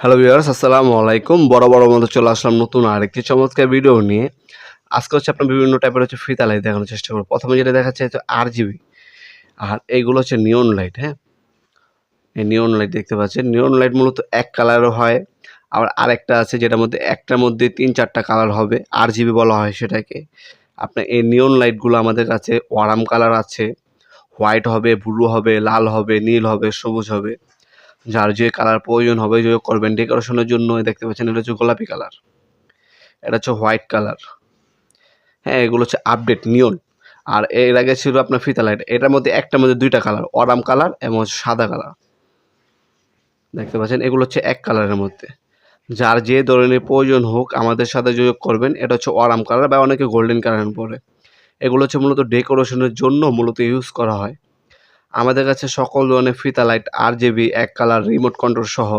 Hello viewers, আসসালামু আলাইকুম। বড় মতো চলে আসলাম নতুন আরেকটি চমৎকার ভিডিও নিয়ে। আজকে আপনার বিভিন্ন টাইপের ফিতা লাইট দেখানোর চেষ্টা করব। প্রথমে যেটা দেখাচ্ছি আরজিবি, আর এইগুলো নিয়ন লাইট, হ্যাঁ? এই নিয়ন লাইট দেখতে পাচ্ছেন। নিয়ন লাইট মূলত এক কালারও হয়, আবার আরেকটা আছে যেটার মধ্যে একটার মধ্যে ৩-৪টা কালার হবে, আরজিবি বলা হয় সেটাকে। আপনার এই নিয়ন লাইটগুলো আমাদের কাছে ওয়ারাম কালার আছে, হোয়াইট হবে, ব্লু হবে, লাল হবে, নীল হবে, সবুজ হবে। যার যে কালার প্রয়োজন হবে যোগ করবেন। ডেকোরেশনের জন্য দেখতে পাচ্ছেন এটা গোলাপি কালার, এটা হোয়াইট কালার। হ্যাঁ, এগুলো আপডেট নিয়ন। আর এর আগে ছিল আপনার ফিতা লাইট, এটার মধ্যে একটার মধ্যে ২টা কালার, অরাম কালার এবং সাদা কালার। দেখতে পাচ্ছেন এগুলো এক কালারের মধ্যে। যার যে ধরনের প্রয়োজন হোক আমাদের সাথে যোগাযোগ করবেন। এটা অরাম কালার বা অনেকে গোল্ডেন কালার পরে। এগুলো মূলত ডেকোরেশনের জন্য মূলত ইউজ করা হয়। আমাদের কাছে সকল ধরনের ফিতা লাইট, আরজিবি, এক কালার, রিমোট কন্ট্রোল সহ